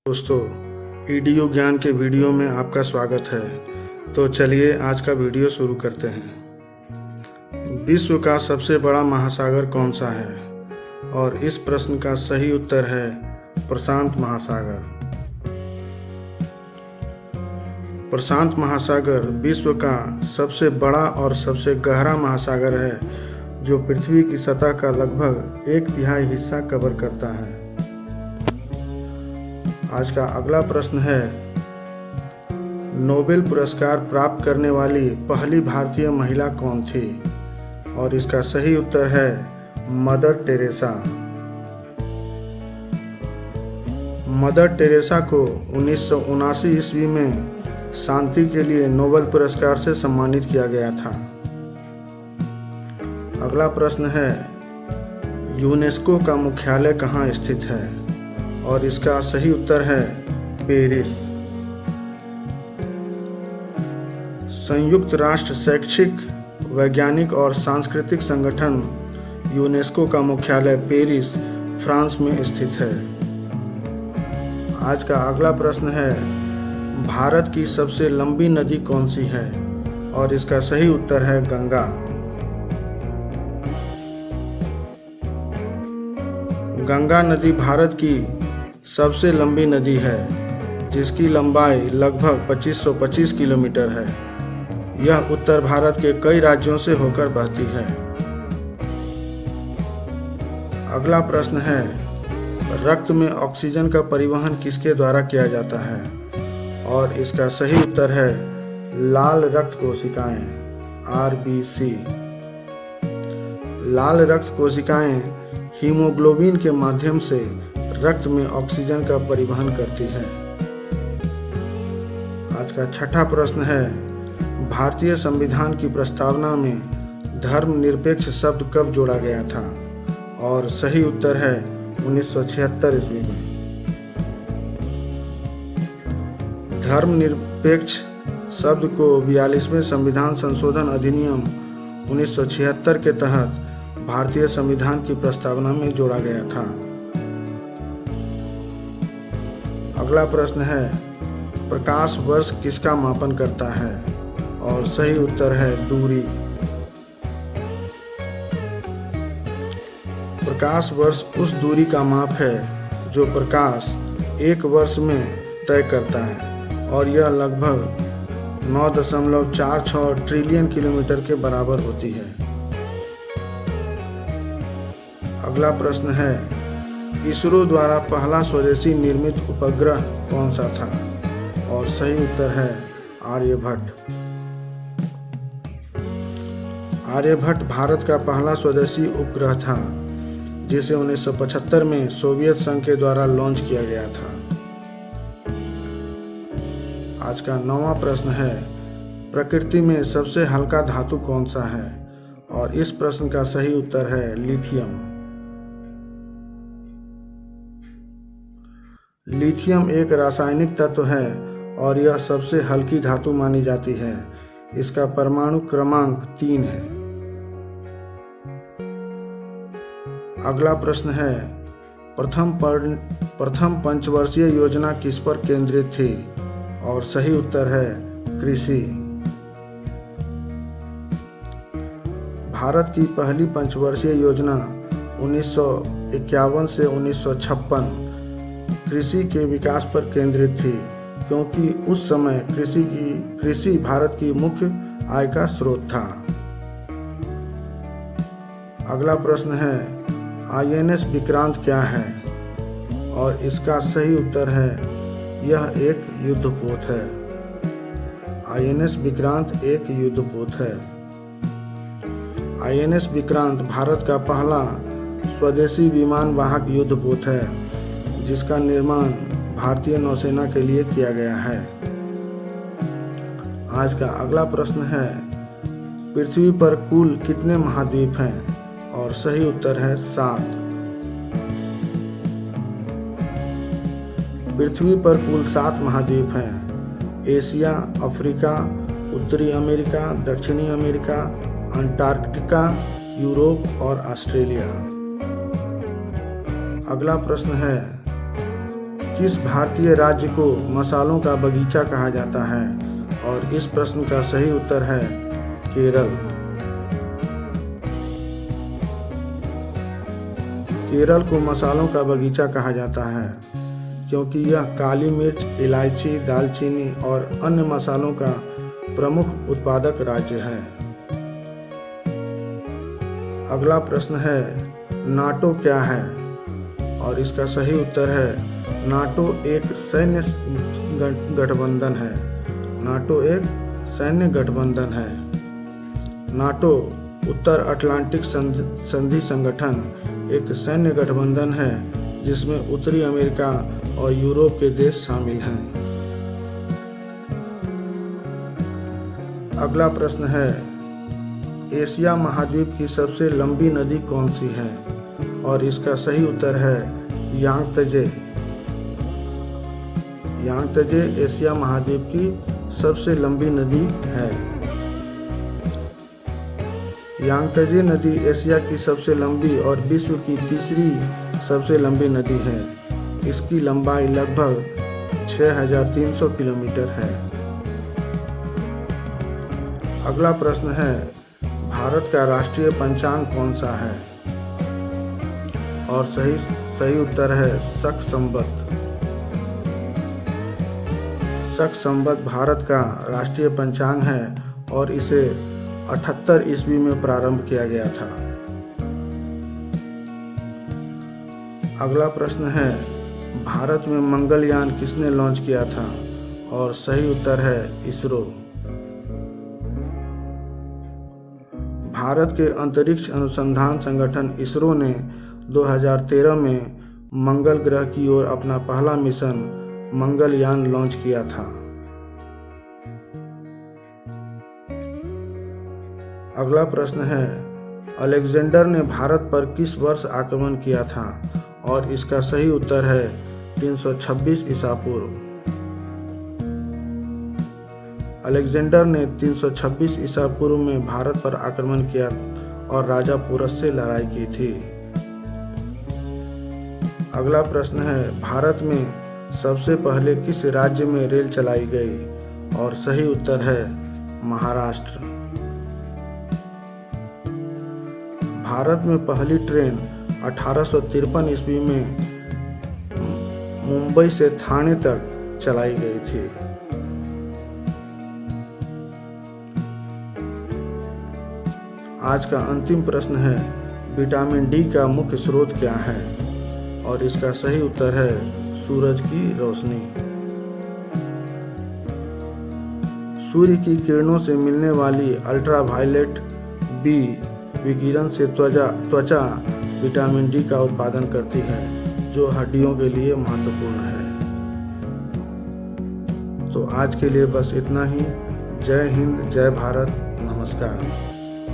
दोस्तों, ईडीयू ज्ञान के वीडियो में आपका स्वागत है। तो चलिए आज का वीडियो शुरू करते हैं। विश्व का सबसे बड़ा महासागर कौन सा है? और इस प्रश्न का सही उत्तर है प्रशांत महासागर। प्रशांत महासागर विश्व का सबसे बड़ा और सबसे गहरा महासागर है, जो पृथ्वी की सतह का लगभग 1/3 हिस्सा कवर करता है। आज का अगला प्रश्न है, नोबेल पुरस्कार प्राप्त करने वाली पहली भारतीय महिला कौन थी? और इसका सही उत्तर है मदर टेरेसा। मदर टेरेसा को 1979 ईस्वी में शांति के लिए नोबेल पुरस्कार से सम्मानित किया गया था। अगला प्रश्न है, यूनेस्को का मुख्यालय कहाँ स्थित है? और इसका सही उत्तर है पेरिस। संयुक्त राष्ट्र शैक्षिक, वैज्ञानिक और सांस्कृतिक संगठन यूनेस्को का मुख्यालय पेरिस, फ्रांस में स्थित है। आज का अगला प्रश्न है, भारत की सबसे लंबी नदी कौन सी है? और इसका सही उत्तर है गंगा। गंगा नदी भारत की सबसे लंबी नदी है, जिसकी लंबाई लगभग 2525 किलोमीटर है। यह उत्तर भारत के कई राज्यों से होकर बहती है। अगला प्रश्न है, रक्त में ऑक्सीजन का परिवहन किसके द्वारा किया जाता है? और इसका सही उत्तर है लाल रक्त कोशिकाएं, RBC। लाल रक्त कोशिकाएं हीमोग्लोबिन के माध्यम से रक्त में ऑक्सीजन का परिवहन करती है। आज का छठा प्रश्न है, भारतीय संविधान की प्रस्तावना में धर्मनिरपेक्ष शब्द कब जोड़ा गया था? और सही उत्तर है 1976 ईस्वी में। धर्मनिरपेक्ष शब्द को 42वें संविधान संशोधन अधिनियम 1976 के तहत भारतीय संविधान की प्रस्तावना में जोड़ा गया था। अगला प्रश्न है, प्रकाश वर्ष किसका मापन करता है? और सही उत्तर है दूरी। प्रकाश वर्ष उस दूरी का माप है जो प्रकाश एक वर्ष में तय करता है, और यह लगभग 9.46 ट्रिलियन किलोमीटर के बराबर होती है। अगला प्रश्न है, इसरो द्वारा पहला स्वदेशी निर्मित उपग्रह कौन सा था? और सही उत्तर है आर्यभट्ट। आर्यभट्ट भारत का पहला स्वदेशी उपग्रह था, जिसे 1975 में सोवियत संघ के द्वारा लॉन्च किया गया था। आज का 9वां प्रश्न है, प्रकृति में सबसे हल्का धातु कौन सा है? और इस प्रश्न का सही उत्तर है लिथियम। लिथियम एक रासायनिक तत्व है और यह सबसे हल्की धातु मानी जाती है। इसका परमाणु क्रमांक 3 है। अगला प्रश्न है, प्रथम पंचवर्षीय योजना किस पर केंद्रित थी? और सही उत्तर है कृषि। भारत की पहली पंचवर्षीय योजना 1951 से 1956 कृषि के विकास पर केंद्रित थी, क्योंकि उस समय कृषि भारत की मुख्य आय का स्रोत था। अगला प्रश्न है, INS विक्रांत क्या है? और इसका सही उत्तर है यह एक युद्धपोत है। INS विक्रांत एक युद्धपोत है। INS विक्रांत भारत का पहला स्वदेशी विमान वाहक युद्धपोत है, जिसका निर्माण भारतीय नौसेना के लिए किया गया है। आज का अगला प्रश्न है, पृथ्वी पर कुल कितने महाद्वीप हैं? और सही उत्तर है 7। पृथ्वी पर कुल 7 महाद्वीप हैं। एशिया, अफ्रीका, उत्तरी अमेरिका, दक्षिणी अमेरिका, अंटार्कटिका, यूरोप और ऑस्ट्रेलिया। अगला प्रश्न है, किस भारतीय राज्य को मसालों का बगीचा कहा जाता है? और इस प्रश्न का सही उत्तर है केरल। केरल को मसालों का बगीचा कहा जाता है क्योंकि यह काली मिर्च, इलायची, दालचीनी और अन्य मसालों का प्रमुख उत्पादक राज्य है। अगला प्रश्न है नाटो क्या है? और इसका सही उत्तर है नाटो एक सैन्य गठबंधन है। नाटो एक सैन्य गठबंधन है। नाटो उत्तर अटलांटिक संधि संगठन एक सैन्य गठबंधन है जिसमें उत्तरी अमेरिका और यूरोप के देश शामिल हैं। अगला प्रश्न है एशिया महाद्वीप की सबसे लंबी नदी कौन सी है? और इसका सही उत्तर है यांगत्जे। यांगत्जे एशिया महाद्वीप की सबसे लंबी नदी है। यांगत्जे नदी एशिया की सबसे लंबी और विश्व की तीसरी सबसे लंबी नदी है। इसकी लंबाई लगभग 6300 किलोमीटर है। अगला प्रश्न है भारत का राष्ट्रीय पंचांग कौन सा है? और सही उत्तर है शक संवत। शक संवत भारत का राष्ट्रीय पंचांग है और इसे 78 ईस्वी में प्रारंभ किया गया था। अगला प्रश्न है भारत में मंगलयान किसने लॉन्च किया था? और सही उत्तर है इसरो। भारत के अंतरिक्ष अनुसंधान संगठन इसरो ने 2013 में मंगल ग्रह की ओर अपना पहला मिशन मंगलयान लॉन्च किया था। अगला प्रश्न है अलेक्जेंडर ने भारत पर किस वर्ष आक्रमण किया था? और इसका सही उत्तर है 326 ईसा पूर्व। अलेक्जेंडर ने 326 ईसा पूर्व में भारत पर आक्रमण किया और राजा पोरस से लड़ाई की थी। अगला प्रश्न है भारत में सबसे पहले किस राज्य में रेल चलाई गई? और सही उत्तर है महाराष्ट्र। भारत में पहली ट्रेन 1853 ईस्वी में मुंबई से ठाणे तक चलाई गई थी। आज का अंतिम प्रश्न है विटामिन डी का मुख्य स्रोत क्या है? और इसका सही उत्तर है सूरज की रोशनी। सूर्य की किरणों से मिलने वाली अल्ट्रावायलेट बी विकिरण से त्वचा विटामिन डी का उत्पादन करती है जो हड्डियों के लिए महत्वपूर्ण है। तो आज के लिए बस इतना ही। जय हिंद, जय भारत, नमस्कार।